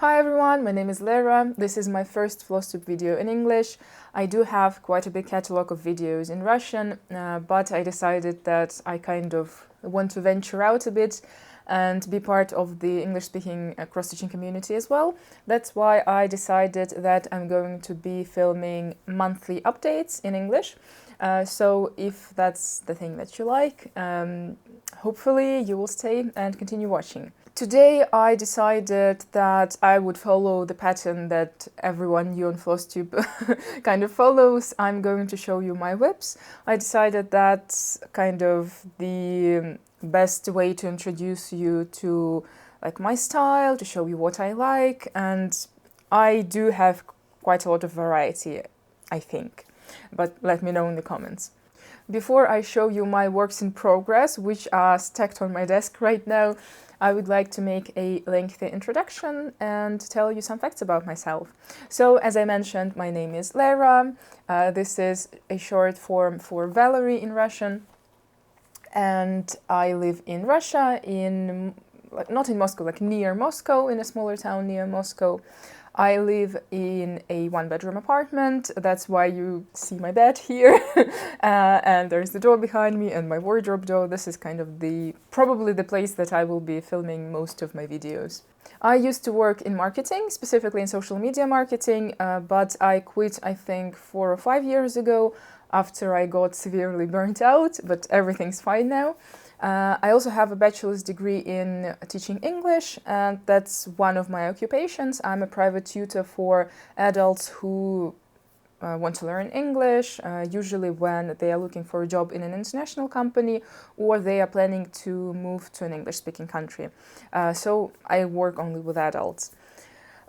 Hi everyone, my name is Lera. This is my first Flosstube video in English. I do have quite a big catalog of videos in Russian, but I decided that I kind of want to venture out a bit and be part of the English-speaking cross-stitching community as well. That's why I decided that I'm going to be filming monthly updates in English. So if that's the thing that you like, hopefully you will stay and continue watching. Today I decided that I would follow the pattern that everyone new on Flosstube kind of follows. I'm going to show you my WIPs. I decided that's kind of the best way to introduce you to my style, to show you what I like, and I do have quite a lot of variety, I think. But let me know in the comments. Before I show you my works in progress, which are stacked on my desk right now, I would like to make a lengthy introduction and tell you some facts about myself. So, as I mentioned, my name is Lera. This is a short form for Valerie in Russian. And I live in Russia, not in Moscow, near Moscow, in a smaller town near Moscow. I live in a one-bedroom apartment. That's why you see my bed here. And there's the door behind me and my wardrobe door. This is kind of probably the place that I will be filming most of my videos. I used to work in marketing, specifically in social media marketing, but I quit, I think, 4 or 5 years ago after I got severely burnt out, but everything's fine now. I also have a bachelor's degree in teaching English, and that's one of my occupations. I'm a private tutor for adults who want to learn English, usually when they are looking for a job in an international company or they are planning to move to an English-speaking country. So I work only with adults.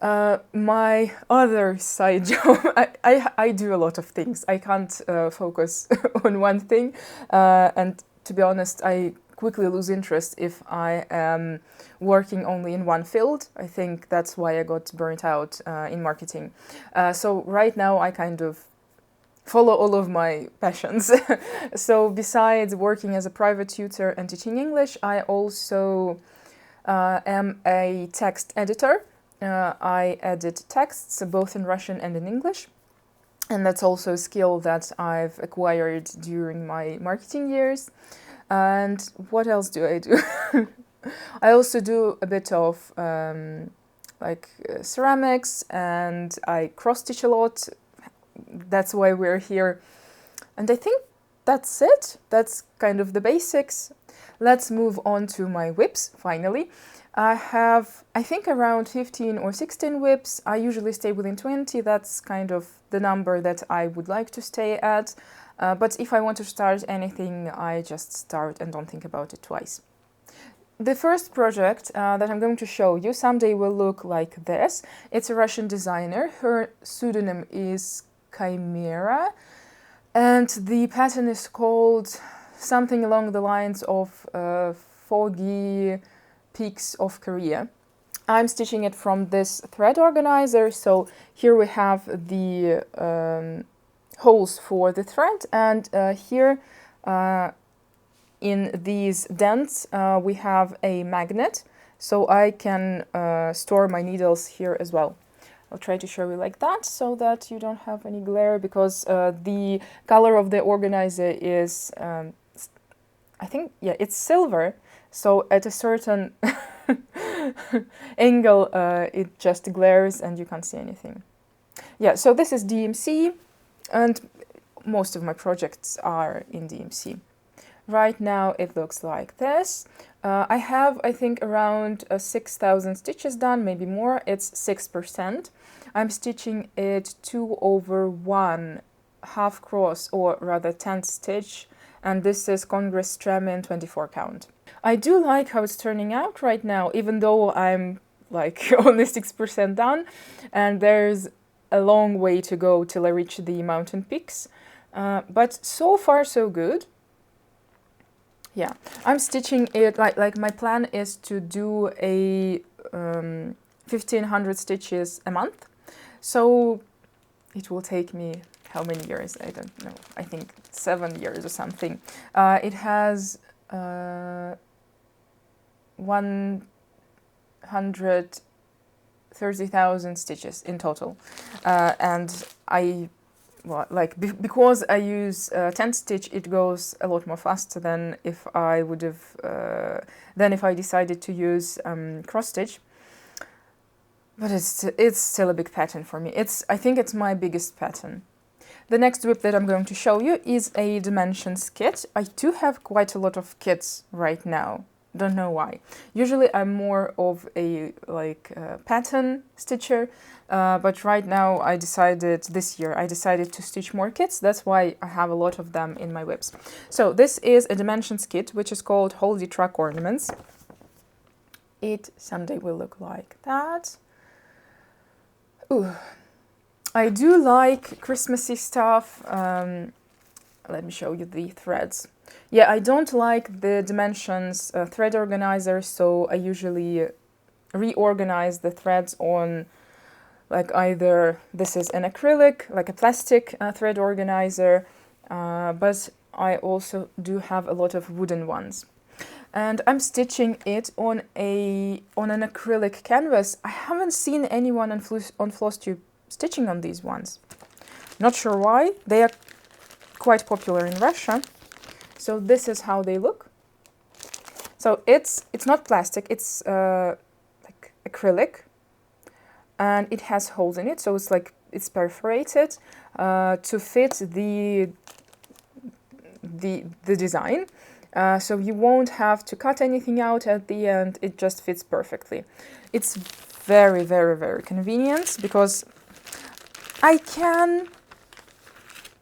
My other side job, I do a lot of things. I can't focus on one thing, and to be honest, I quickly lose interest if I am working only in one field. I think that's why I got burnt out in marketing. So right now I kind of follow all of my passions. So besides working as a private tutor and teaching English, I also am a text editor. I edit texts both in Russian and in English. And that's also a skill that I've acquired during my marketing years. And what else do I do? I also do a bit of ceramics, and I cross-stitch a lot. That's why we're here. And I think that's it. That's kind of the basics. Let's move on to my WIPs, finally. I have, I think, around 15 or 16 WIPs. I usually stay within 20. That's kind of the number that I would like to stay at. But if I want to start anything, I just start and don't think about it twice. The first project that I'm going to show you someday will look like this. It's a Russian designer. Her pseudonym is Chimera, and the pattern is called something along the lines of Foggy Peaks of Korea. I'm stitching it from this thread organizer, so here we have the holes for the thread, and here in these dents we have a magnet, so I can store my needles here as well. I'll try to show you like that so that you don't have any glare, because the color of the organizer is, I think, yeah, it's silver, so at a certain angle it just glares and you can't see anything. Yeah, so this is DMC, and most of my projects are in DMC. Right now it looks like this. I have, I think, around 6,000 stitches done, maybe more. It's 6%. I'm stitching it 2/1 half cross, or rather 10th stitch, and this is Congress Stramin 24 count. I do like how it's turning out right now, even though I'm only 6% done, and there's a long way to go till I reach the mountain peaks, but so far so good. Yeah, I'm stitching it my plan is to do a 1,500 stitches a month, so it will take me how many years? I don't know. I think 7 years or something. It has 130 30,000 stitches in total. And I, well, like, because I use 10 stitch, it goes a lot more faster than if I would have, than if I decided to use cross stitch. But it's still a big pattern for me. I think it's my biggest pattern. The next WIP that I'm going to show you is a dimensions kit. I do have quite a lot of kits right now. Don't know why. Usually I'm more of a pattern stitcher, but right now this year I decided to stitch more kits. That's why I have a lot of them in my WIPs. So this is a dimensions kit, which is called Holiday Truck Ornaments. It someday will look like that. Ooh. I do like Christmassy stuff. Let me show you the threads. Yeah, I don't like the dimensions thread organizer, so I usually reorganize the threads on like either this is an acrylic, like a plastic thread organizer, but I also do have a lot of wooden ones. And I'm stitching it on an acrylic canvas. I haven't seen anyone on Flosstube stitching on these ones. Not sure why. They are quite popular in Russia. So this is how they look. So it's not plastic, it's like acrylic, and it has holes in it, so it's perforated to fit the design. So you won't have to cut anything out at the end, it just fits perfectly. It's very, very, very convenient because I can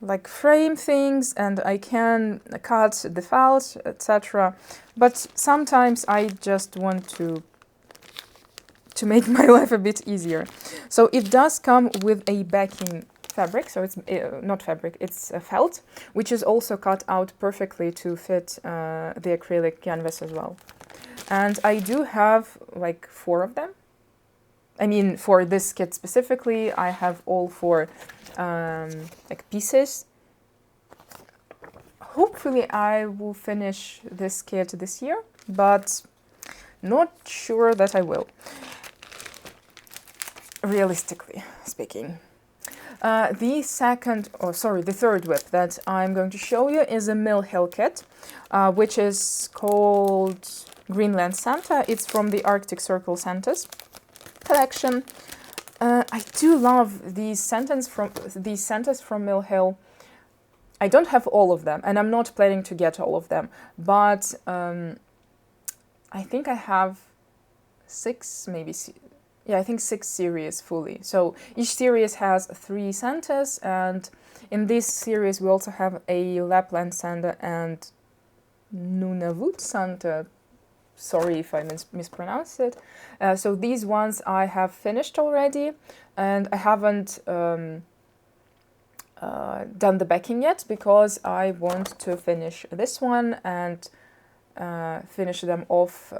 like frame things and I can cut the files, etc. But sometimes I just want to make my life a bit easier. So it does come with a backing fabric, so it's not fabric, it's felt, which is also cut out perfectly to fit the acrylic canvas as well. And I do have like 4 of them. I mean, for this kit specifically, I have all 4 like pieces. Hopefully I will finish this kit this year, but not sure that I will, realistically speaking. The third WIP that I'm going to show you is a Mill Hill kit, which is called Greenland Santa. It's from the Arctic Circle Santas collection. I do love these Santas from Mill Hill. I don't have all of them, and I'm not planning to get all of them, but I think I have 6, maybe. Yeah, I think 6 series fully. So each series has 3 Santas, and in this series we also have a Lapland Santa and Nunavut Santa. Sorry if I mispronounced it. So these ones I have finished already, and I haven't done the backing yet because I want to finish this one and finish them off,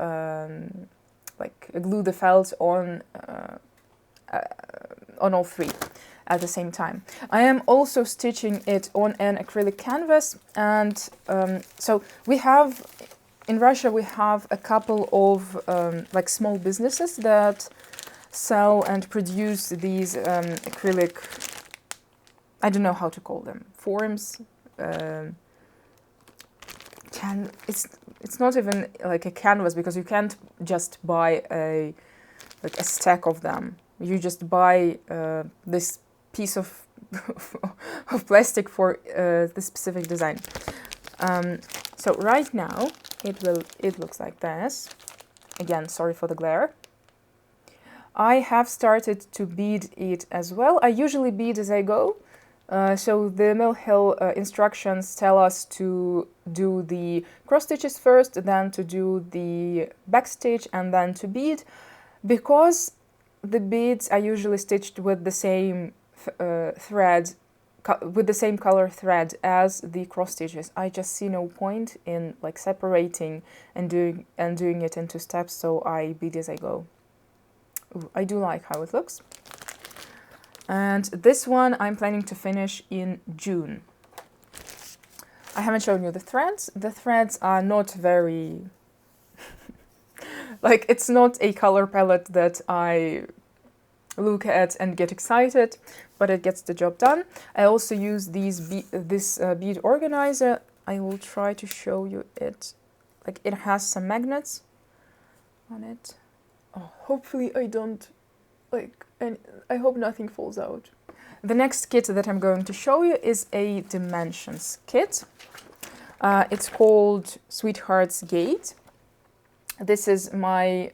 like glue the felts on all 3 at the same time. I am also stitching it on an acrylic canvas, and so we have, in Russia we have a couple of like small businesses that sell and produce these acrylic, I don't know how to call them, forms. It's not even like a canvas because you can't just buy a stack of them. You just buy this piece of of plastic for the specific design. So right now it looks like this. Again, sorry for the glare. I have started to bead it as well. I usually bead as I go. So the Mill Hill instructions tell us to do the cross stitches first, then to do the back stitch, and then to bead. Because the beads are usually stitched with the same thread, with the same color thread as the cross stitches, I just see no point in like separating and doing it into steps. So I bead as I go. Ooh, I do like how it looks. And this one I'm planning to finish in June. I haven't shown you the threads. The threads are not very... like, it's not a color palette that I look at and get excited, but it gets the job done. I also use this bead organizer. I will try to show you it. Like, it has some magnets on it. Oh, hopefully I don't, like, and I hope nothing falls out. The next kit that I'm going to show you is a dimensions kit. It's called Sweetheart's Gate. This is my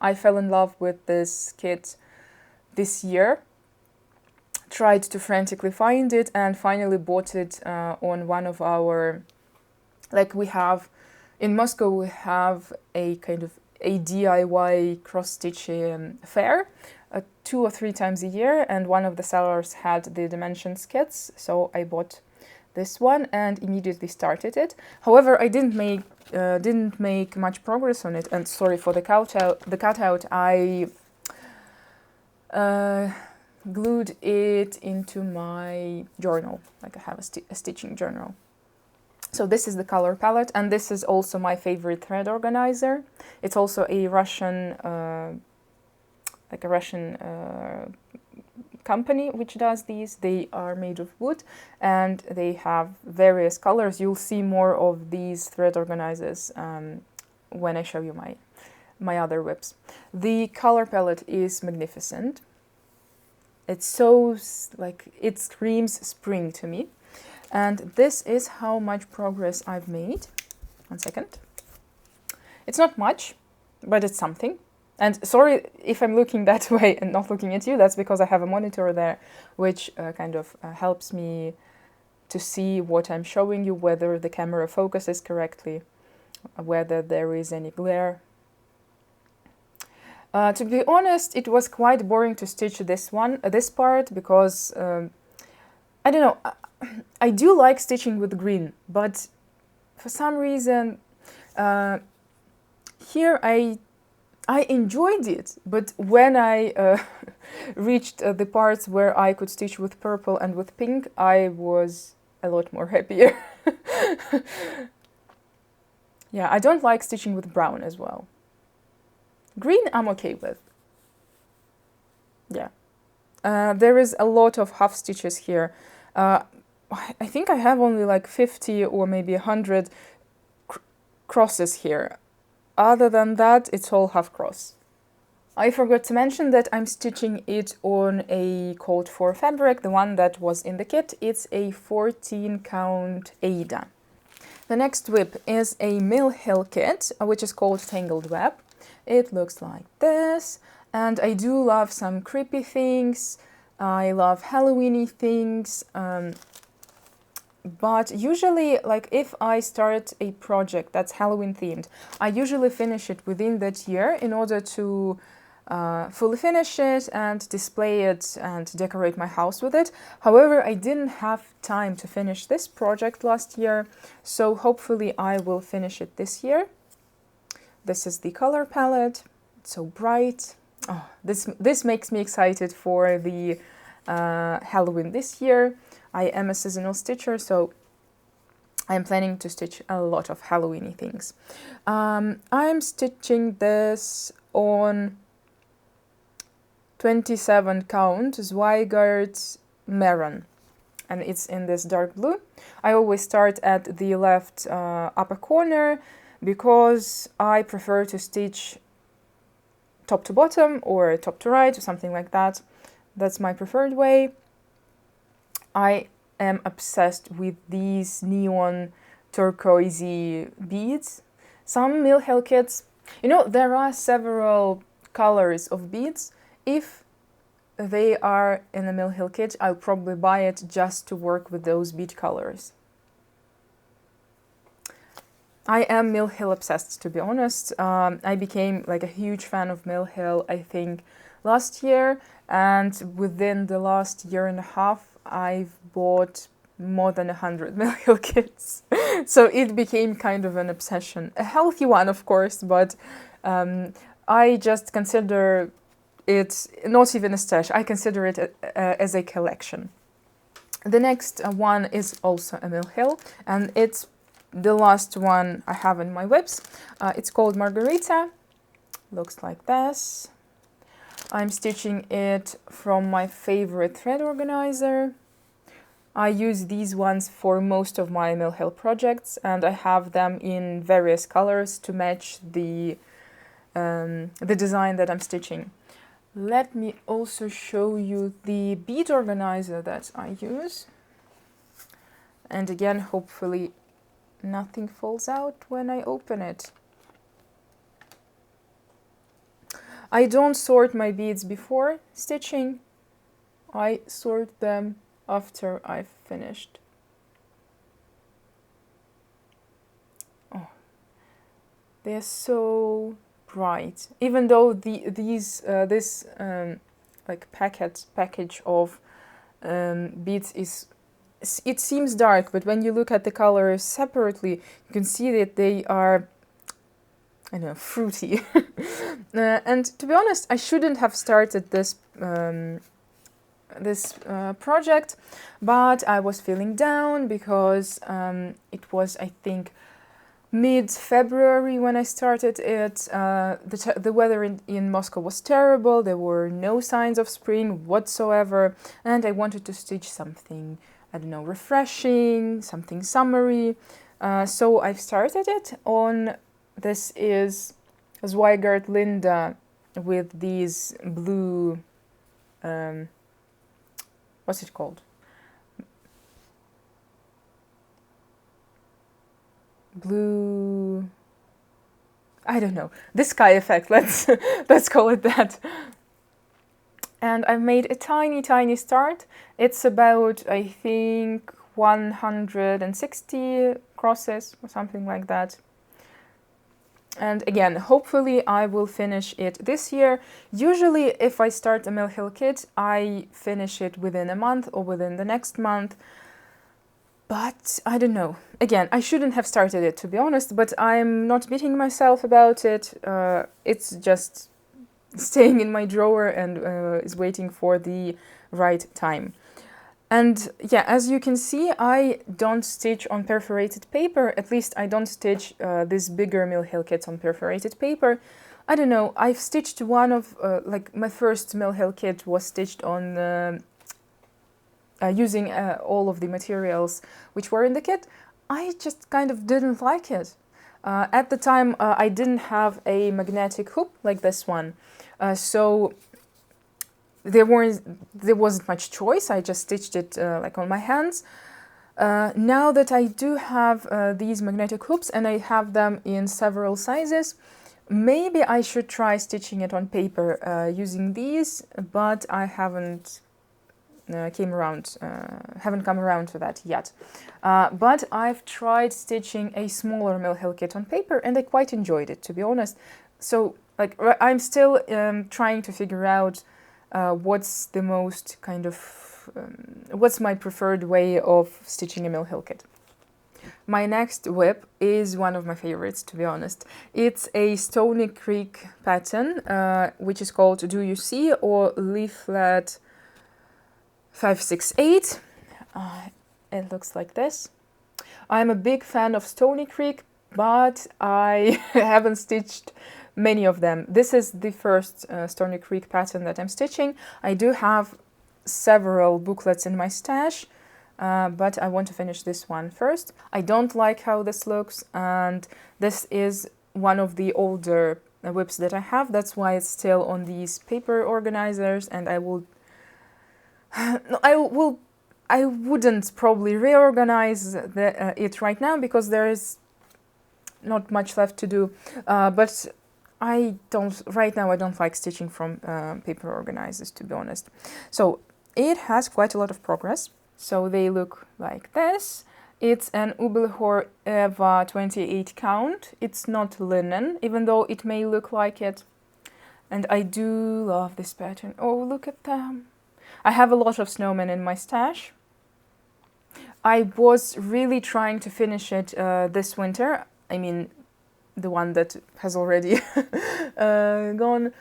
I fell in love with this kit this year. Tried to frantically find it and finally bought it on one of our, we have, in Moscow we have a kind of a DIY cross-stitching fair 2 or 3 times a year, and one of the sellers had the dimensions kits, so I bought this one and immediately started it. However, I didn't make much progress on it, and sorry for the cutout. I glued it into my journal, like I have a stitching journal. So this is the color palette, and this is also my favorite thread organizer. It's also a Russian company which does these. They are made of wood and they have various colors. You'll see more of these thread organizers when I show you my other WIPs. The color palette is magnificent. It's so, it screams spring to me. And this is how much progress I've made. 1 second. It's not much, but it's something. And sorry if I'm looking that way and not looking at you, that's because I have a monitor there, which helps me to see what I'm showing you, whether the camera focuses correctly, whether there is any glare. To be honest, it was quite boring to stitch this part, because, I don't know, I do like stitching with green, but for some reason, here I enjoyed it, but when I reached the parts where I could stitch with purple and with pink, I was a lot more happier. Yeah, I don't like stitching with brown as well. Green I'm okay with. Yeah. There is a lot of half stitches here. I think I have only like 50 or maybe 100 crosses here. Other than that, it's all half cross. I forgot to mention that I'm stitching it on a code 4 fabric, the one that was in the kit. It's a 14 count Ada. The next WIP is a Mill Hill kit, which is called Tangled Web. It looks like this, and I do love some creepy things. I love Halloween-y things. But usually, like, if I start a project that's Halloween themed, I usually finish it within that year in order to fully finish it and display it and decorate my house with it. However, I didn't have time to finish this project last year, so hopefully I will finish it this year. This is the color palette. It's so bright. Oh, this makes me excited for the Halloween this year. I am a seasonal stitcher, so I'm planning to stitch a lot of Halloween-y things. I'm stitching this on 27 count Zweigart Maroon, and it's in this dark blue. I always start at the left upper corner because I prefer to stitch top to bottom or top to right or something like that. That's my preferred way. I am obsessed with these neon turquoisey beads. Some Mill Hill kits, you know, there are several colors of beads. If they are in a Mill Hill kit, I'll probably buy it just to work with those bead colors. I am Mill Hill obsessed, to be honest. I became like a huge fan of Mill Hill, I think, last year, and within the last year and a half, I've bought more than 100 Mill Hill kits. So it became kind of an obsession. A healthy one, of course, but I just consider it not even a stash. I consider it as a collection. The next one is also a Mill Hill, and it's the last one I have in my WIPs. It's called Margarita. Looks like this. I'm stitching it from my favorite thread organizer. I use these ones for most of my Mill Hill projects, and I have them in various colors to match the design that I'm stitching. Let me also show you the bead organizer that I use. And again, hopefully nothing falls out when I open it. I don't sort my beads before stitching. I sort them after I've finished. Oh, they're so bright. Even though this like package of beads it seems dark, but when you look at the colors separately, you can see that they are, I don't know, fruity. And to be honest, I shouldn't have started this project, but I was feeling down because it was, I think, mid-February when I started it. The weather in Moscow was terrible. There were no signs of spring whatsoever, and I wanted to stitch something, I don't know, refreshing, something summery. So I've started it on, this is Zweigart Linda with these blue, what's it called? Blue, I don't know, the sky effect, let's call it that. And I've made a tiny start. It's about, I think, 160 crosses or something like that. And again, hopefully I will finish it this year. Usually if I start a Mill Hill kit, I finish it within a month or within the next month. But I don't know. Again, I shouldn't have started it, to be honest, but I'm not beating myself about it. It's just staying in my drawer and is waiting for the right time. And yeah, as you can see, I don't stitch on perforated paper. At least I don't stitch this bigger Mill Hill kits on perforated paper. I don't know, I've stitched one of, like my first Mill Hill kit was stitched on using all of the materials which were in the kit. I just kind of didn't like it. At the time, I didn't have a magnetic hoop like this one, so there wasn't much choice. I just stitched it like on my hands. Now that I do have these magnetic hoops and I have them in several sizes, maybe I should try stitching it on paper using these, but I haven't come around to that yet. But I've tried stitching a smaller Mill Hill kit on paper and I quite enjoyed it, to be honest. So like I'm still trying to figure out what's the most kind of, what's my preferred way of stitching a Mill Hill kit. My next WIP is one of my favorites, to be honest. It's a Stony Creek pattern, which is called Do You See, or Leaflet 568. It looks like this. I'm a big fan of Stony Creek, but I haven't stitched many of them. This is the first Stony Creek pattern that I'm stitching. I do have several booklets in my stash, but I want to finish this one first. I don't like how this looks, and this is one of the older WIPs that I have. That's why it's still on these paper organizers, and I wouldn't probably reorganize it right now because there is not much left to do. But right now I don't like stitching from paper organizers, to be honest. So it has quite a lot of progress. So they look like this. It's an Ubelhor Eva 28 count. It's not linen, even though it may look like it. And I do love this pattern. Oh, look at them. I have a lot of snowmen in my stash. I was really trying to finish it this winter. I mean, the one that has already gone.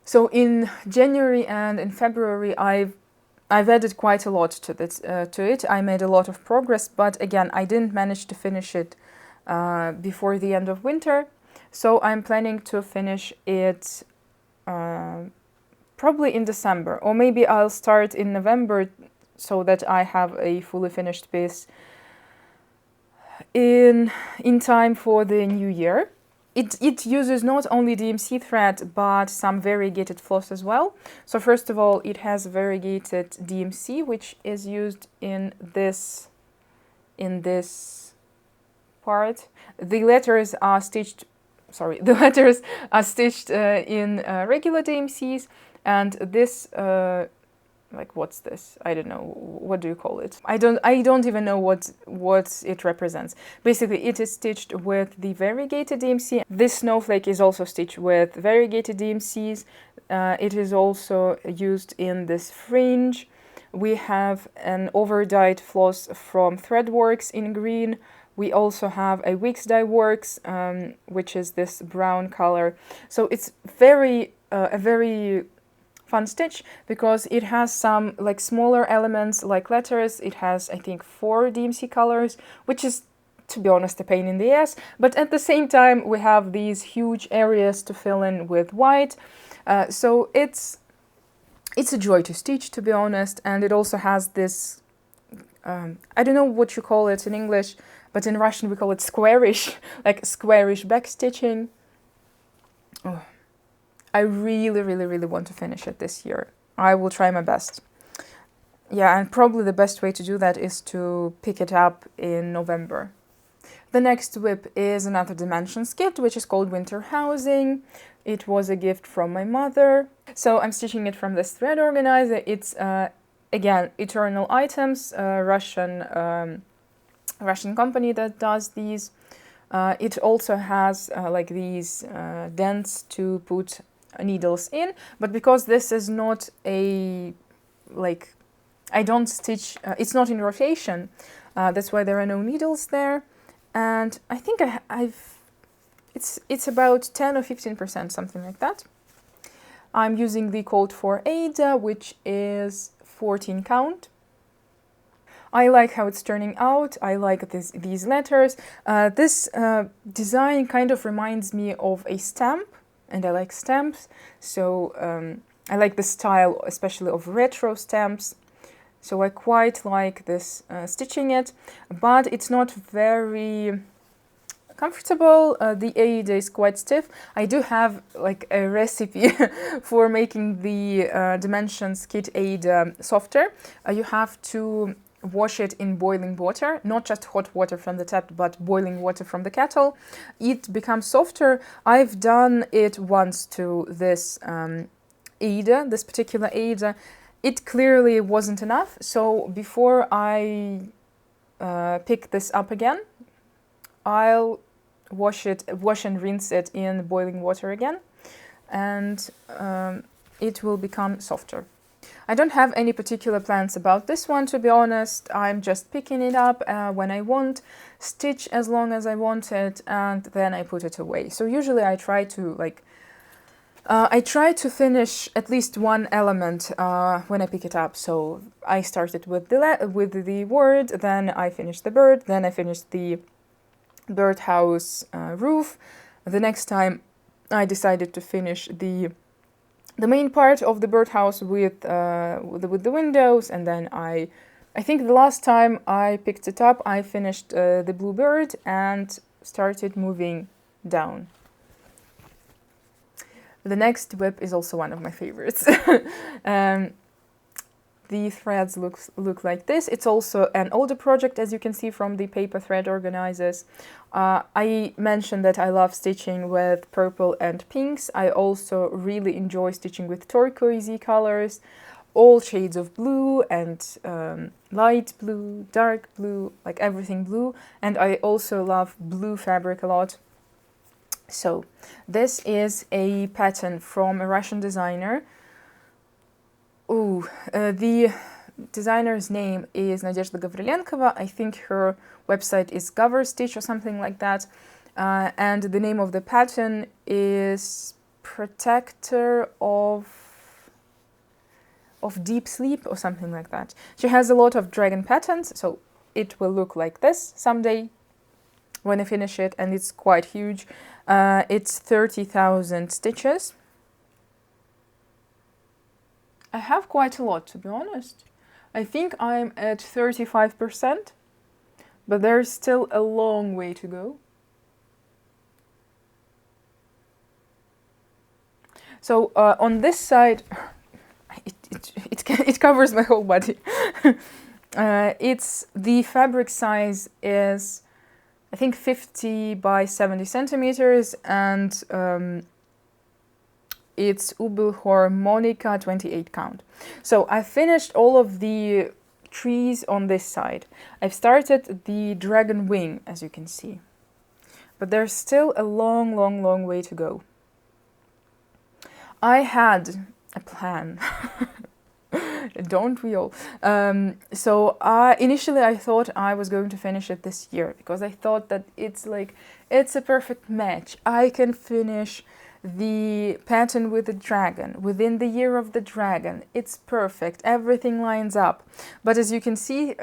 So in January and in February, I've added quite a lot to it. I made a lot of progress, but again, I didn't manage to finish it before the end of winter. So I'm planning to finish it probably in December, or maybe I'll start in November so that I have a fully finished piece in time for the new year. It uses not only DMC thread but some variegated floss as well. So first of all, it has variegated DMC, which is used in this part. The letters are stitched. Sorry, the letters are stitched in regular DMCs, and this like, what's this? I don't know. What do you call it? I don't even know what it represents. Basically, it is stitched with the variegated DMC. This snowflake is also stitched with variegated DMCs. It is also used in this fringe. We have an over-dyed floss from Threadworks in green. We also have a Wix Dye Works, which is this brown color. So it's a very fun stitch because it has some like smaller elements like letters. It has, I think, 4 DMC colors, which is, to be honest, a pain in the ass. But at the same time, we have these huge areas to fill in with white. So it's a joy to stitch, to be honest. And it also has this, I don't know what you call it in English, but in Russian we call it squarish, like squarish back stitching. Oh. I really, really, really want to finish it this year. I will try my best. Yeah, and probably the best way to do that is to pick it up in November. The next WIP is another Dimensions kit, which is called Winter Housing. It was a gift from my mother. So I'm stitching it from this thread organizer. It's, again, Eternal Items, Russian company that does these. It also has like these dents to put needles in, but because this is not a, like, I don't stitch, it's not in rotation, that's why there are no needles there. And I think it's about 10 or 15%, something like that. I'm using the code for Ada, which is 14 count. I like how it's turning out. I like these letters. This design kind of reminds me of a stamp, and I like stamps. So I like the style, especially of retro stamps. So I quite like this stitching it, but it's not very comfortable. The Ada is quite stiff. I do have like a recipe for making the Dimensions kit Ada softer. You have to wash it in boiling water, not just hot water from the tap, but boiling water from the kettle. It becomes softer. I've done it once to this Ada, this particular Ada. It clearly wasn't enough, so before I pick this up again, I'll wash and rinse it in boiling water again, and it will become softer. I don't have any particular plans about this one, to be honest. I'm just picking it up when I want, stitch as long as I want it, and then I put it away. So usually I try to finish at least one element when I pick it up. So I started with the word, then I finished the bird, then I finished the birdhouse roof. The next time I decided to finish the main part of the birdhouse with the windows, and then I think the last time I picked it up, I finished the blue bird and started moving down. The next WIP is also one of my favorites. The threads look like this. It's also an older project, as you can see from the paper thread organizers. I mentioned that I love stitching with purple and pinks. I also really enjoy stitching with turquoisey colors, all shades of blue and light blue, dark blue, like everything blue. And I also love blue fabric a lot. So this is a pattern from a Russian designer. The designer's name is Nadezhda Gavrilenkova. I think her website is Goverstitch or something like that. And the name of the pattern is Protector of Deep Sleep or something like that. She has a lot of dragon patterns, so it will look like this someday when I finish it, and it's quite huge. It's 30,000 stitches. I have quite a lot, to be honest. I think I'm at 35%, but there's still a long way to go. So on this side, it covers my whole body. It's the fabric size is, I think, 50 by 70 centimeters, and it's Ubelhormonica 28 count. So I finished all of the trees on this side. I've started the dragon wing, as you can see, but there's still a long, long, long way to go. I had a plan. Don't we all? So initially I thought I was going to finish it this year, because I thought that it's a perfect match. I can finish the pattern with the dragon within the year of the dragon. It's perfect. Everything lines up. But as you can see,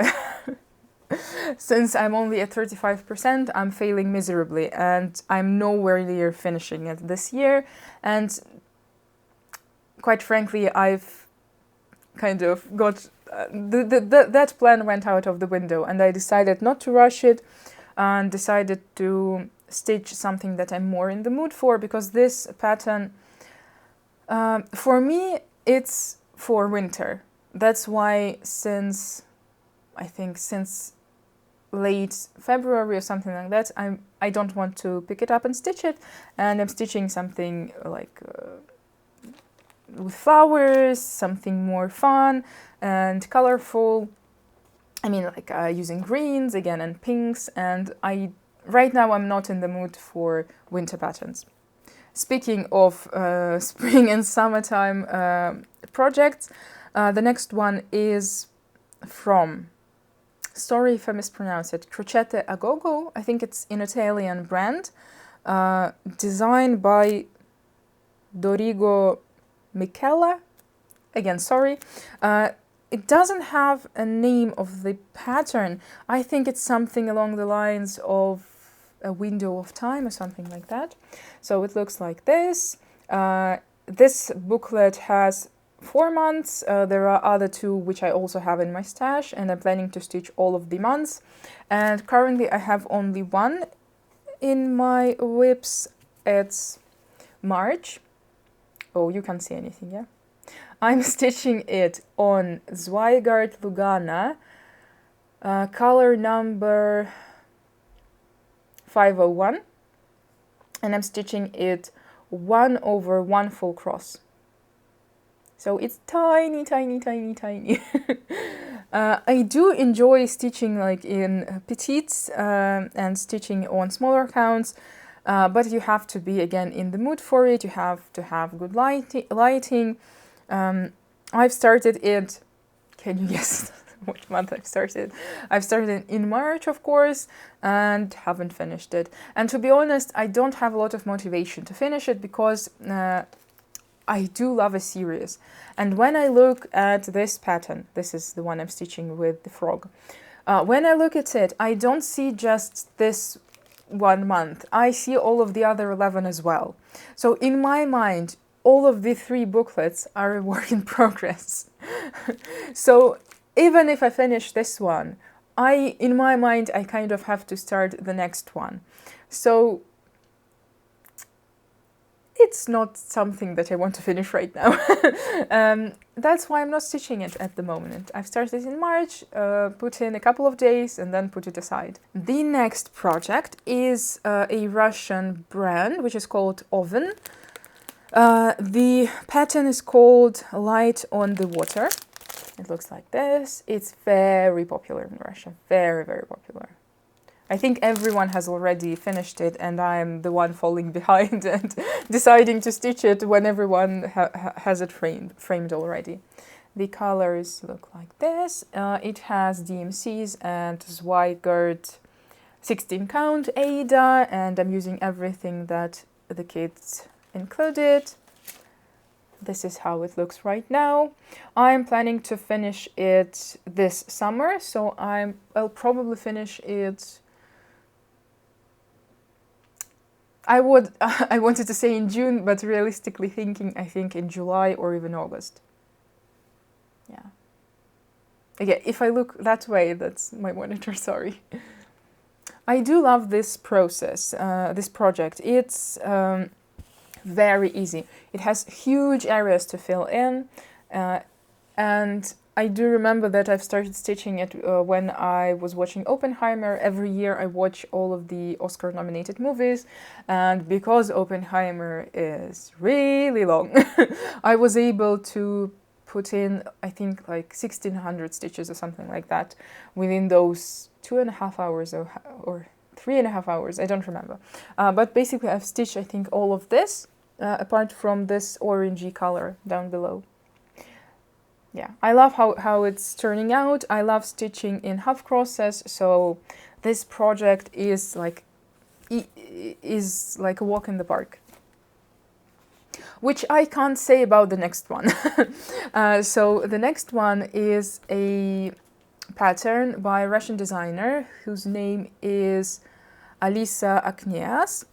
since I'm only at 35%, I'm failing miserably, and I'm nowhere near finishing it this year. And quite frankly, I've kind of got that plan went out of the window, and I decided not to rush it, and decided to stitch something that I'm more in the mood for, because this pattern, for me, it's for winter. That's why I think since late February or something like that, I don't want to pick it up and stitch it, and I'm stitching something like with flowers, something more fun and colorful. I mean, like using greens again and pinks, and right now I'm not in the mood for winter patterns. Speaking of spring and summertime projects, the next one is from, sorry if I mispronounce it, Crocette a Gogo. I think it's an Italian brand, designed by Dorigo Michela. Again, sorry. It doesn't have a name of the pattern. I think it's something along the lines of a window of time or something like that. So it looks like this. This booklet has 4 months. There are other 2 which I also have in my stash, and I'm planning to stitch all of the months. And currently I have only 1 in my WIPs. It's March. Oh, you can't see anything, yeah? I'm stitching it on Zweigart Lugana, color number 501, and I'm stitching it 1/1 full cross. So it's tiny, tiny, tiny, tiny. I do enjoy stitching like in petites and stitching on smaller counts. But you have to be, again, in the mood for it. You have to have good lighting. I've started it, can you guess what month I've started? I've started in March, of course, and haven't finished it. And to be honest, I don't have a lot of motivation to finish it, because I do love a series. And when I look at this pattern, this is the one I'm stitching with the frog. When I look at it, I don't see just this 1 month. I see all of the other 11 as well. So in my mind, all of the 3 booklets are a work in progress. So even if I finish this one, in my mind, I kind of have to start the next one. So it's not something that I want to finish right now. That's why I'm not stitching it at the moment. I've started in March, put in a couple of days, and then put it aside. The next project is a Russian brand, which is called Oven. The pattern is called Light on the Water. It looks like this. It's very popular in Russia. Very, very popular. I think everyone has already finished it, and I'm the one falling behind and deciding to stitch it when everyone has it framed already. The colors look like this. It has DMCs and Zweigart 16 count Ada, and I'm using everything that the kids included. This is how it looks right now. I'm planning to finish it this summer, so I'll probably finish it. I wanted to say in June, but realistically thinking, I think in July or even August. Yeah. Again, if I look that way, that's my monitor, sorry. I do love this process, this project. It's very easy. It has huge areas to fill in, and I do remember that I've started stitching it when I was watching Oppenheimer. Every year I watch all of the Oscar-nominated movies, and because Oppenheimer is really long, I was able to put in, I think, like 1,600 stitches or something like that within those 2.5 hours or 3.5 hours, I don't remember. But basically I've stitched, I think, all of this, apart from this orangey color down below. Yeah, I love how it's turning out. I love stitching in half crosses, so this project is like a walk in the park. Which I can't say about the next one. So the next one is a pattern by a Russian designer whose name is Alisa Akneas.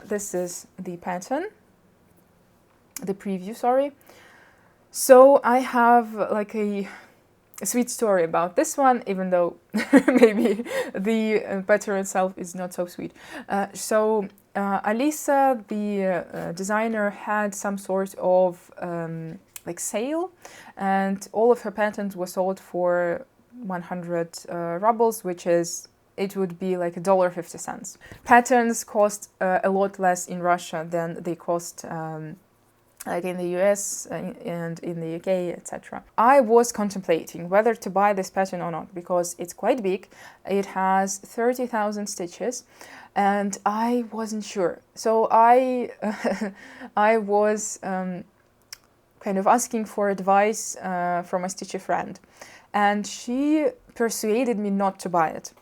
This is the pattern, the preview, sorry. So I have like a sweet story about this one, even though maybe the pattern itself is not so sweet. Alisa, the designer, had some sort of like sale, and all of her patterns were sold for 100 rubles, which is, it would be like $1.50. Patterns cost a lot less in Russia than they cost like in the US and in the UK, etc. I was contemplating whether to buy this pattern or not, because it's quite big. It has 30,000 stitches, and I wasn't sure. So I was kind of asking for advice from a stitcher friend, and she persuaded me not to buy it.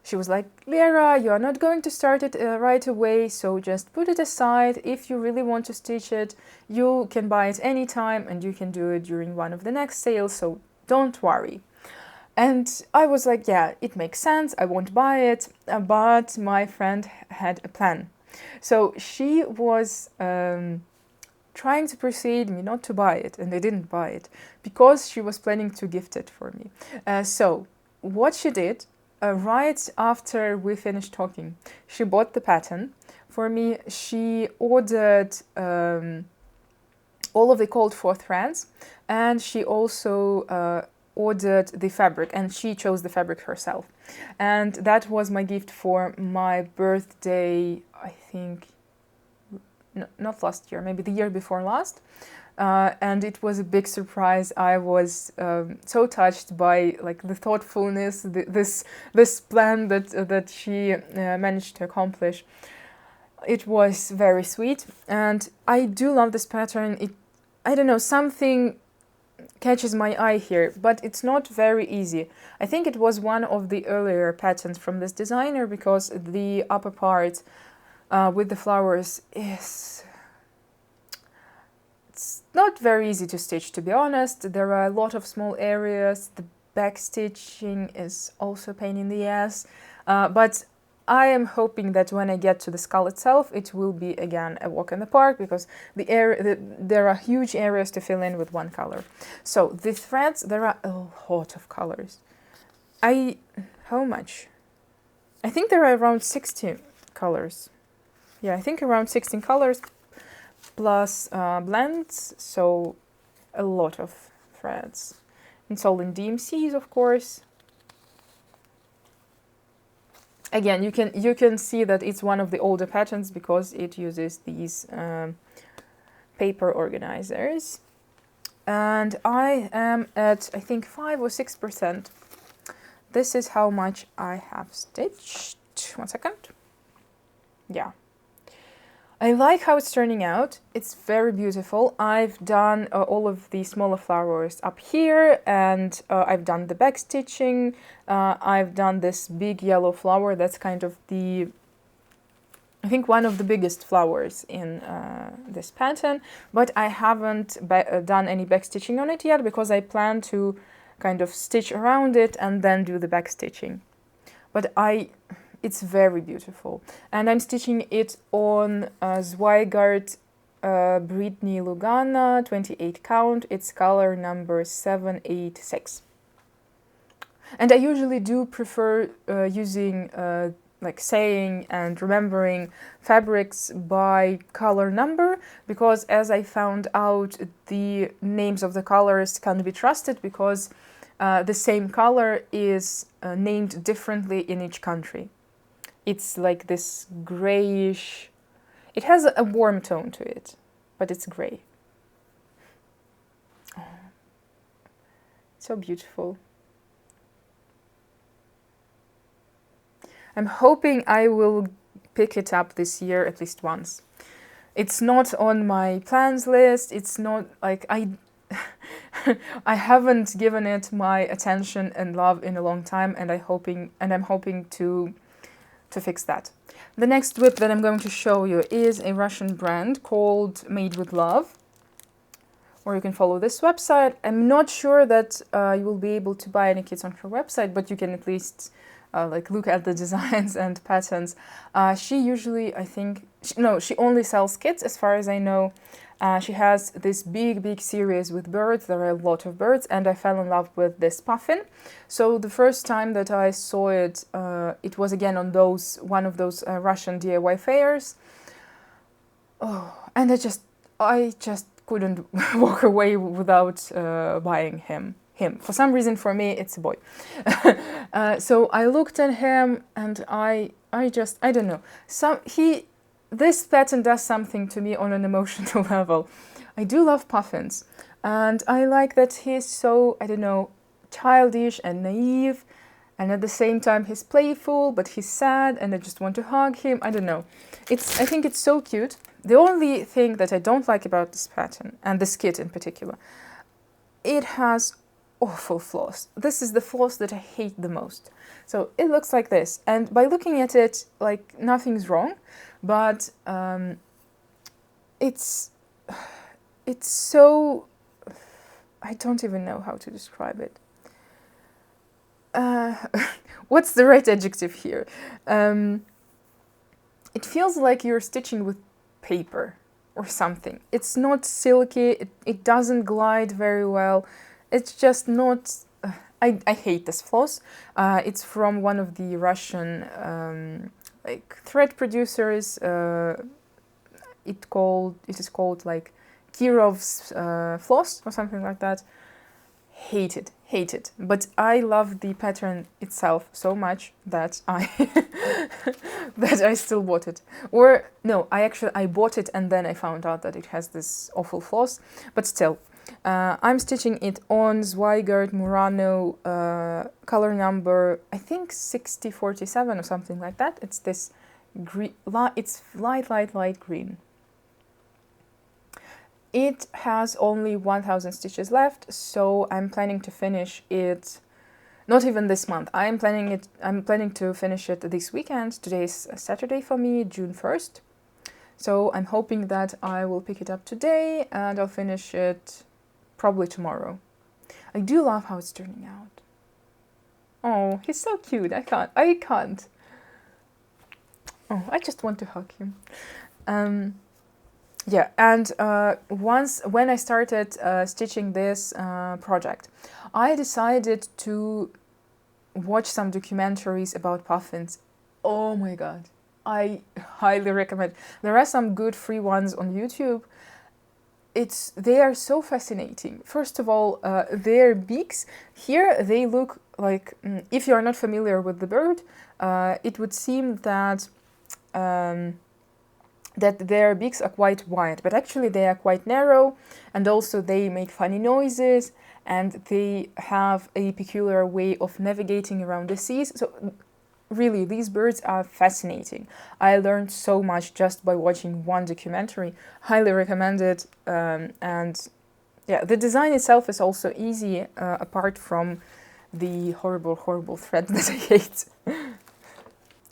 She was like, Lera, you are not going to start it right away, so just put it aside. If you really want to stitch it, you can buy it anytime, and you can do it during one of the next sales, so don't worry. And I was like, yeah, it makes sense, I won't buy it, but my friend had a plan. So she was trying to persuade me not to buy it, and I didn't buy it, because she was planning to gift it for me. So what she did, right after we finished talking, she bought the pattern for me. She ordered all of the called for threads, and she also ordered the fabric, and she chose the fabric herself. And that was my gift for my birthday, I think, not last year, maybe the year before last. And it was a big surprise. I was so touched by like the thoughtfulness, this plan that she managed to accomplish. It was very sweet, and I do love this pattern. I don't know, something catches my eye here, but it's not very easy. I think it was one of the earlier patterns from this designer, because the upper part with the flowers is... It's not very easy to stitch, to be honest. There are a lot of small areas. The back stitching is also a pain in the ass. But I am hoping that when I get to the skull itself, it will be again a walk in the park, because there are huge areas to fill in with one color. So the threads, there are a lot of colors. How much? I think there are around 16 colors. Yeah, I think around 16 colors. Plus blends, so a lot of threads. It's all in DMCs, of course. Again, you can see that it's one of the older patterns, because it uses these paper organizers. And I am at, I think, 5 or 6%. This is how much I have stitched. 1 second. Yeah. I like how it's turning out. It's very beautiful. I've done all of the smaller flowers up here, and I've done the back stitching. I've done this big yellow flower. That's kind of the, I think, one of the biggest flowers in this pattern, but I haven't done any back stitching on it yet, because I plan to kind of stitch around it and then do the back stitching. But it's very beautiful, and I'm stitching it on Zweigart Britney Lugana, 28 count. It's color number 786. And I usually do prefer using like saying and remembering fabrics by color number, because as I found out, the names of the colors can't be trusted, because the same color is named differently in each country. It's like this grayish, it has a warm tone to it, but it's gray. Oh, so beautiful. I'm hoping I will pick it up this year at least once. It's not on my plans list. It's not like I haven't given it my attention and love in a long time, and I'm hoping to fix that. The next WIP that I'm going to show you is a Russian brand called Made with Love, or you can follow this website. I'm not sure that you will be able to buy any kits on her website, but you can at least like look at the designs and patterns. She usually, I think, she only sells kits as far as I know. She has this big series with birds. There are a lot of birds, and I fell in love with this Puffin. So the first time that I saw it, it was again on one of those Russian DIY fairs. Oh, and I just couldn't walk away without buying him. For some reason, for me, it's a boy. So I looked at him, and I don't know. This pattern does something to me on an emotional level. I do love Puffins, and I like that he's so, I don't know, childish and naive, and at the same time he's playful, but he's sad, and I just want to hug him. I don't know. I think it's so cute. The only thing that I don't like about this pattern, and this kit in particular, it has awful floss. This is the floss that I hate the most. So it looks like this, and by looking at it, like, nothing's wrong, but it's so, I don't even know how to describe it. What's the right adjective here? It feels like you're stitching with paper or something. It's not silky, it doesn't glide very well. It's just not... I hate this floss. It's from one of the Russian like thread producers. It is called like Kirov's floss or something like that. Hate it. But I love the pattern itself so much that I that I still bought it. Or no, I bought it and then I found out that it has this awful floss. But still, I'm stitching it on Zweigart Murano color number, I think 6047 or something like that. It's this green, it's light green. It has only 1000 stitches left, so I'm planning to finish it, not even this month. I'm planning to finish it this weekend. Today is Saturday for me, June 1st. So I'm hoping that I will pick it up today and I'll finish it probably tomorrow. I do love how it's turning out. Oh, he's so cute. I can't. Oh, I just want to hug him. Yeah, and when I started stitching this project, I decided to watch some documentaries about puffins. Oh my god, I highly recommend. There are some good free ones on YouTube. They are so fascinating. First of all, their beaks, here they look like, if you are not familiar with the bird, it would seem that that their beaks are quite wide, but actually they are quite narrow, and also they make funny noises, and they have a peculiar way of navigating around the seas. So really, these birds are fascinating. I learned so much just by watching one documentary. Highly recommend it. And yeah, the design itself is also easy, apart from the horrible thread that I hate.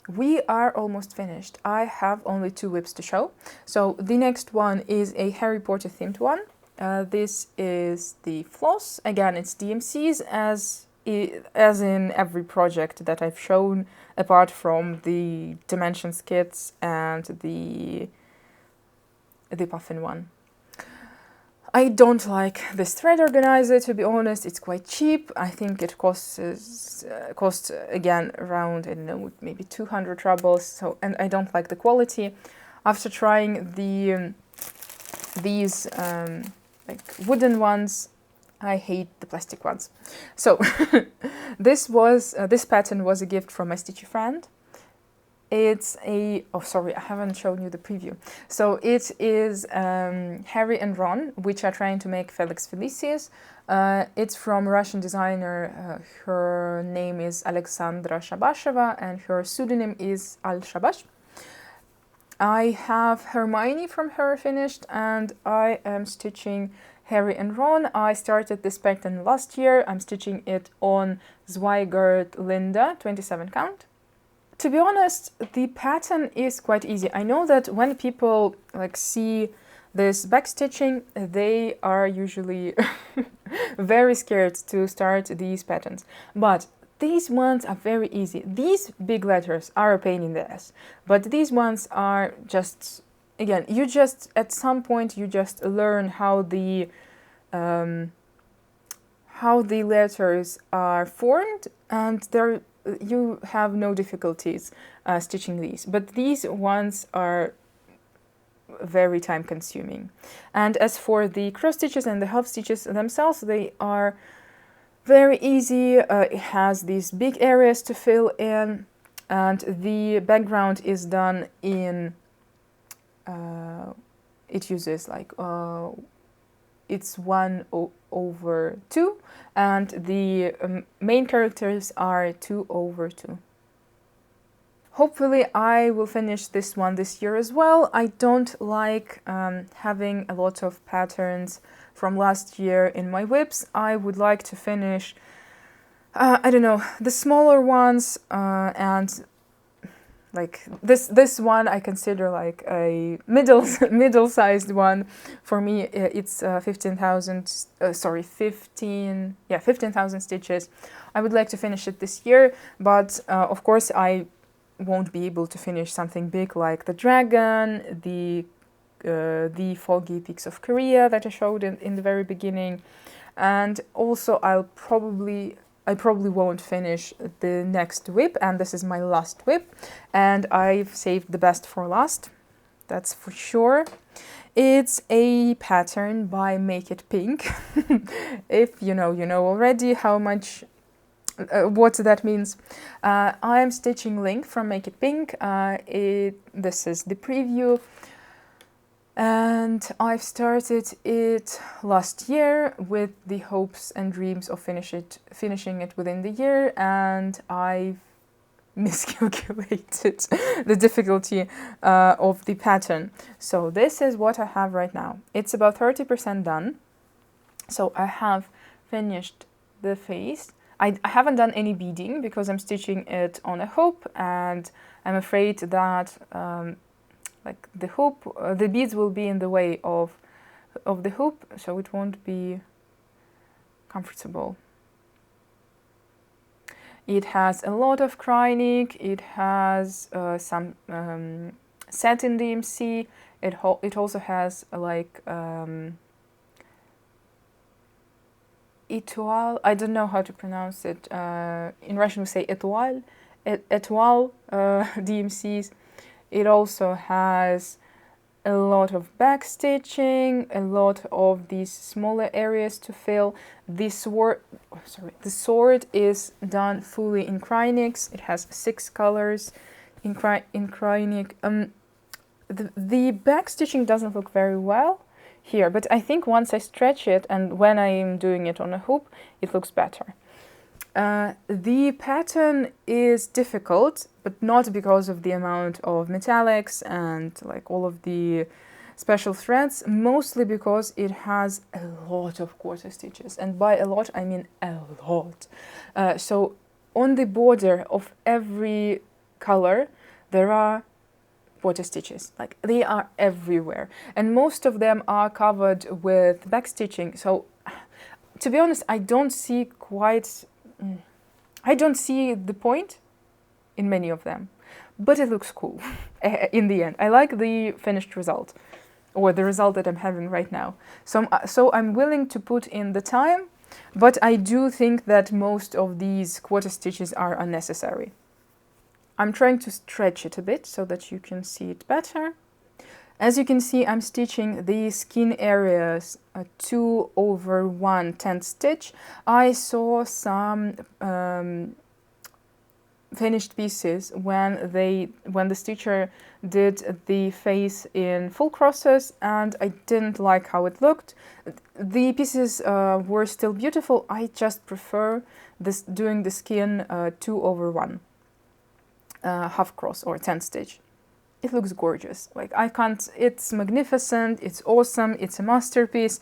We are almost finished. I have only 2 WIPs to show. So the next one is a Harry Potter themed one. This is the floss. Again, it's DMCs as in every project that I've shown, apart from the dimensions kits and the the Puffin one. I don't like this thread organizer, to be honest. It's quite cheap. I think it costs again around, I don't know, maybe 200 rubles. So, and I don't like the quality. After trying these like wooden ones, I hate the plastic ones. So this pattern was a gift from my stitchy friend. It's a, oh sorry, I haven't shown you the preview. So it is Harry and Ron, which are trying to make Felix Felicis. It's from Russian designer. Her name is Alexandra Shabasheva and her pseudonym is Al Shabash. I have Hermione from her finished and I am stitching Harry and Ron. I started this pattern last year. I'm stitching it on Zweigart Linda 27 count. To be honest, the pattern is quite easy. I know that when people like see this backstitching, they are usually very scared to start these patterns. But these ones are very easy. These big letters are a pain in the ass, but these ones are just, again, you just, at some point, you just learn how the letters are formed, and you have no difficulties stitching these. But these ones are very time consuming. And as for the cross stitches and the half stitches themselves, they are very easy. It has these big areas to fill in, and the background is done in, it uses like, it's 1/2, and the main characters are 2/2. Hopefully I will finish this one this year as well. I don't like having a lot of patterns from last year in my WIPs. I would like to finish, I don't know, the smaller ones, and like this one I consider like a middle-sized one. For me, it's 15,000 stitches. I would like to finish it this year, but of course I won't be able to finish something big like the dragon, the Foggy Peaks of Korea that I showed in the very beginning, and also I probably won't finish the next WIP, and this is my last WIP, and I've saved the best for last, that's for sure. It's a pattern by Make It Pink. If you know already how much, what that means. I am stitching Link from Make It Pink. This is the preview. And I've started it last year with the hopes and dreams of finishing it within the year, and I've miscalculated the difficulty of the pattern. So this is what I have right now. It's about 30% done. So I have finished the face. I haven't done any beading because I'm stitching it on a hoop, and I'm afraid that like the hoop, the beads will be in the way of the hoop, so it won't be comfortable. It has a lot of Krynic, it has some satin DMC, it also has like étoile, I don't know how to pronounce it, in Russian we say étoile, DMCs. It also has a lot of back stitching, a lot of these smaller areas to fill. The sword is done fully in Krynics. It has 6 colors in Krynic. The back stitching doesn't look very well here, but I think once I stretch it and when I'm doing it on a hoop, it looks better. The pattern is difficult, but not because of the amount of metallics and like all of the special threads, mostly because it has a lot of quarter stitches, and by a lot I mean a lot. So on the border of every color there are quarter stitches, like they are everywhere, and most of them are covered with back stitching. So to be honest, I don't see the point in many of them, but it looks cool in the end. I like the finished result. or the result that I'm having right now. So I'm willing to put in the time, but I do think that most of these quarter stitches are unnecessary. I'm trying to stretch it a bit so that you can see it better. As you can see, I'm stitching the skin areas 2/1 10th stitch. I saw some finished pieces when the stitcher did the face in full crosses, and I didn't like how it looked. The pieces were still beautiful. I just prefer doing the skin 2/1 half cross or 10th stitch. It looks gorgeous. Like, I can't, it's magnificent, it's awesome, it's a masterpiece.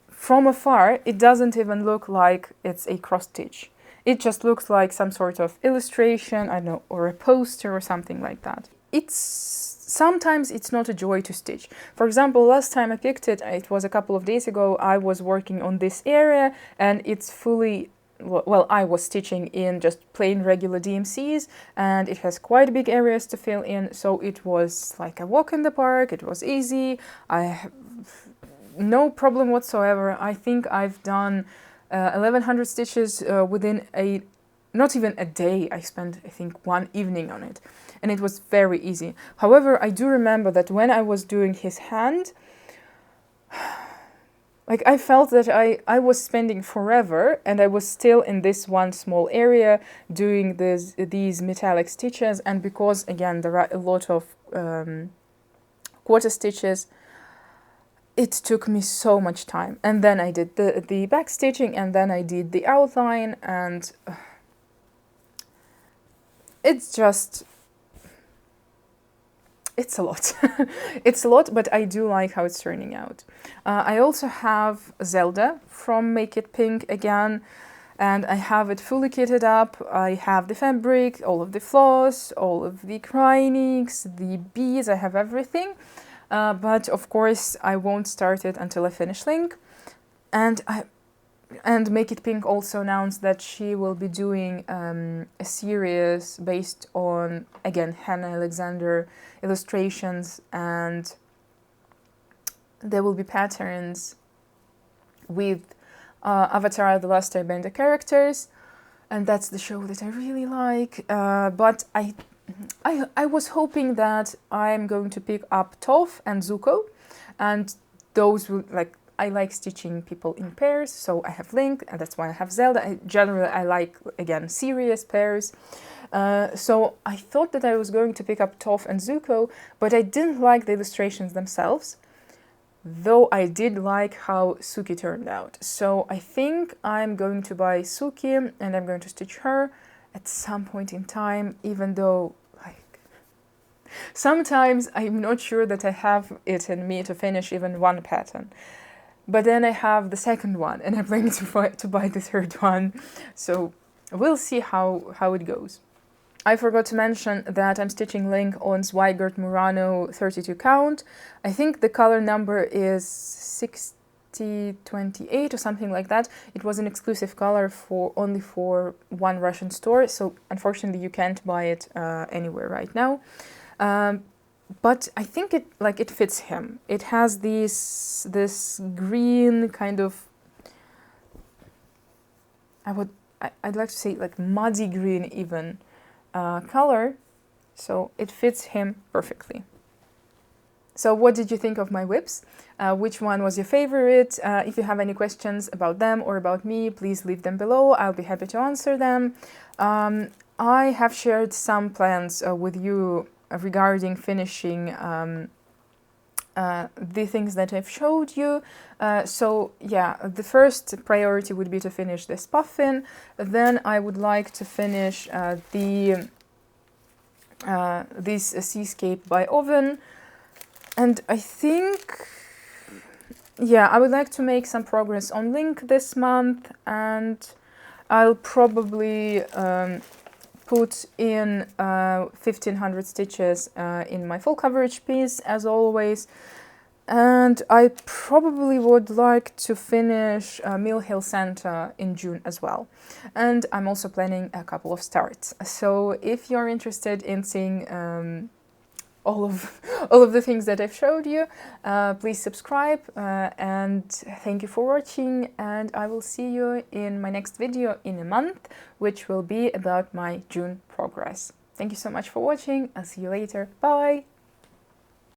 From afar, it doesn't even look like it's a cross stitch. It just looks like some sort of illustration, I don't know, or a poster or something like that. Sometimes it's not a joy to stitch. For example, last time I picked it, it was a couple of days ago, I was working on this area and it's fully, well, I was stitching in just plain regular DMCs, and it has quite big areas to fill in, so it was like a walk in the park. It was easy. I have no problem whatsoever. I think I've done 1100 stitches within not even a day. I spent, I think, one evening on it, and it was very easy. However, I do remember that when I was doing his hand, like, I felt that I was spending forever, and I was still in this one small area doing these metallic stitches, and because, again, there are a lot of quarter stitches, it took me so much time. And then I did the back stitching, and then I did the outline, and it's just... it's a lot. It's a lot, but I do like how it's turning out. I also have Zelda from Make It Pink again, and I have it fully kitted up. I have the fabric, all of the floss, all of the crynix, the beads, I have everything. But of course I won't start it until I finish Link. And Make It Pink also announced that she will be doing a series based on, again, Hannah Alexander illustrations, and there will be patterns with Avatar: The Last Airbender characters, and that's the show that I really like. But I was hoping that I'm going to pick up Toph and Zuko, and those will, like, I like stitching people in pairs, so I have Link, and that's why I have Zelda. Generally, I like, again, serious pairs. So I thought that I was going to pick up Toph and Zuko, but I didn't like the illustrations themselves, though I did like how Suki turned out. So I think I'm going to buy Suki, and I'm going to stitch her at some point in time, even though, like, sometimes I'm not sure that I have it in me to finish even one pattern. But then I have the second one, and I'm planning to buy the third one. So we'll see how it goes. I forgot to mention that I'm stitching Link on Zweigart Murano 32 count. I think the color number is 6028 or something like that. It was an exclusive color only for one Russian store, so unfortunately you can't buy it anywhere right now. But I think it fits him. It has this green kind of, I'd like to say, like, muddy green even color, so it fits him perfectly. So what did you think of my WIPs? Which one was your favorite? If you have any questions about them or about me, please leave them below. I'll be happy to answer them. I have shared some plans with you regarding finishing the things that I've showed you. So yeah, the first priority would be to finish this Puffin. Then I would like to finish this Seascape by Oven. And I think, yeah, I would like to make some progress on Link this month, and I'll probably put in 1500 stitches in my full coverage piece, as always. And I probably would like to finish Mill Hill Santa in June as well. And I'm also planning a couple of starts. So if you're interested in seeing all of all of the things that I've showed you. Please subscribe, and thank you for watching, and I will see you in my next video in a month, which will be about my June progress. Thank you so much for watching. I'll see you later. Bye!